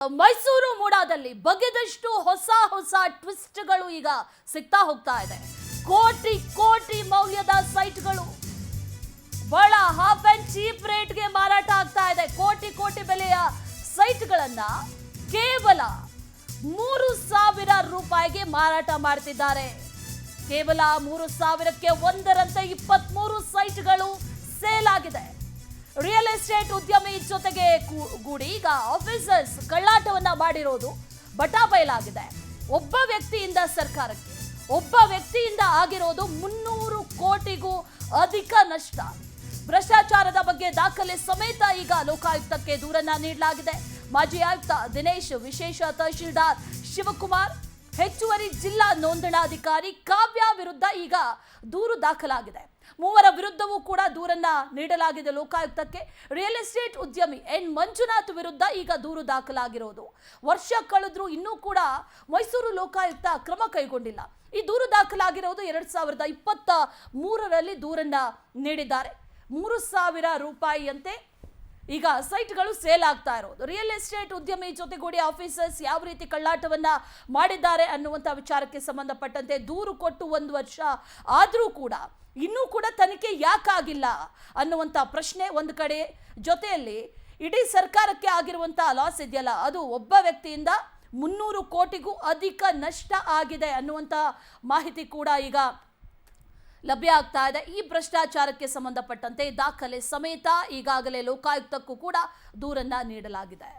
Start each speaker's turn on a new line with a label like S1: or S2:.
S1: ಮೈಸೂರು ಮೂಡಾದಲ್ಲಿ ಬಗೆದಷ್ಟು ಹೊಸ ಟ್ವಿಸ್ಟ್ಗಳು ಈಗ ಸಿಗ್ತಾ ಹೋಗ್ತಾ ಇದೆ. ಕೋಟಿ ಕೋಟಿ ಮೌಲ್ಯದ ಸೈಟ್ಗಳು ಬಹಳ ಹಾಫ್ ಅಂಡ್ ಚೀಪ್ ರೇಟ್ಗೆ ಮಾರಾಟ ಆಗ್ತಾ ಇದೆ. ಕೋಟಿ ಕೋಟಿ ಬೆಲೆಯ ಸೈಟ್ಗಳನ್ನ ಕೇವಲ 3,000 ರೂಪಾಯಿಗೆ ಮಾರಾಟ ಮಾಡ್ತಿದ್ದಾರೆ. ಕೇವಲ 3,000ಕ್ಕೆ ಒಂದರಂತೆ 23 ಸೈಟ್ಗಳು ಸೇಲ್ ಆಗಿದೆ. ರಿಯಲ್ ಎಸ್ಟೇಟ್ ಉದ್ಯಮಿ ಜೊತೆಗೆ ಗೂಡಿ ಈಗ ಆಫೀಸರ್ಸ್ ಕಳ್ಳಾಟವನ್ನ ಮಾಡಿರೋದು ಬಟಾಬಯಲಾಗಿದೆ. ಒಬ್ಬ ವ್ಯಕ್ತಿಯಿಂದ ಸರ್ಕಾರಕ್ಕೆ, ಒಬ್ಬ ವ್ಯಕ್ತಿಯಿಂದ ಆಗಿರೋದು 300 ಕೋಟಿಗೂ ಅಧಿಕ ನಷ್ಟ. ಭ್ರಷ್ಟಾಚಾರದ ಬಗ್ಗೆ ದಾಖಲೆ ಸಮೇತ ಈಗ ಲೋಕಾಯುಕ್ತಕ್ಕೆ ದೂರನ್ನ ನೀಡಲಾಗಿದೆ. ಮಾಜಿ ಆಯುಕ್ತ ದಿನೇಶ್, ವಿಶೇಷ ತಹಶೀಲ್ದಾರ್ ಶಿವಕುಮಾರ್, ಹೆಚ್ಚುವರಿ ಜಿಲ್ಲಾ ನೋಂದಣಾಧಿಕಾರಿ ಕಾವ್ಯ ವಿರುದ್ಧ ಈಗ ದೂರು ದಾಖಲಾಗಿದೆ. ಮೂವರ ವಿರುದ್ಧವೂ ಕೂಡ ದೂರನ್ನ ನೀಡಲಾಗಿದೆ ಲೋಕಾಯುಕ್ತಕ್ಕೆ. ರಿಯಲ್ ಎಸ್ಟೇಟ್ ಉದ್ಯಮಿ ಎನ್ ಮಂಜುನಾಥ್ ವಿರುದ್ಧ ಈಗ ದೂರು ದಾಖಲಾಗಿರೋದು. ವರ್ಷ ಕಳೆದ್ರೂ ಇನ್ನೂ ಕೂಡ ಮೈಸೂರು ಲೋಕಾಯುಕ್ತ ಕ್ರಮ ಕೈಗೊಂಡಿಲ್ಲ. ಈ ದೂರು ದಾಖಲಾಗಿರೋದು 2023ರಲ್ಲಿ ದೂರನ್ನ ನೀಡಿದ್ದಾರೆ. 3,000 ರೂಪಾಯಿಯಂತೆ ಈಗ ಸೈಟ್ಗಳು ಸೇಲ್ ಆಗ್ತಾ ಇರೋದು. ರಿಯಲ್ ಎಸ್ಟೇಟ್ ಉದ್ಯಮಿ ಜೊತೆಗೂಡಿ ಆಫೀಸರ್ಸ್ ಯಾವ ರೀತಿ ಕಳ್ಳಾಟವನ್ನ ಮಾಡಿದ್ದಾರೆ ಅನ್ನುವಂಥ ವಿಚಾರಕ್ಕೆ ಸಂಬಂಧಪಟ್ಟಂತೆ ದೂರು ಕೊಟ್ಟು 1 ವರ್ಷ ಆದರೂ ಕೂಡ ಇನ್ನೂ ಕೂಡ ತನಿಖೆ ಯಾಕಾಗಿಲ್ಲ ಅನ್ನುವಂಥ ಪ್ರಶ್ನೆ ಒಂದು ಕಡೆ. ಜೊತೆಯಲ್ಲಿ ಇಡೀ ಸರ್ಕಾರಕ್ಕೆ ಆಗಿರುವಂಥ ಲಾಸ್ ಇದೆಯಲ್ಲ, ಅದು ಒಬ್ಬ ವ್ಯಕ್ತಿಯಿಂದ 300 ಕೋಟಿಗೂ ಅಧಿಕ ನಷ್ಟ ಆಗಿದೆ ಅನ್ನುವಂಥ ಮಾಹಿತಿ ಕೂಡ ಈಗ ಲಭ್ಯ ಆಗ್ತಾ ಇದೆ. ಈ ಭ್ರಷ್ಟಾಚಾರಕ್ಕೆ ಸಂಬಂಧಪಟ್ಟಂತೆ ದಾಖಲೆ ಸಮೇತ ಈಗಾಗಲೇ ಲೋಕಾಯುಕ್ತಕ್ಕೂ ಕೂಡ ದೂರನ್ನ ನೀಡಲಾಗಿದೆ.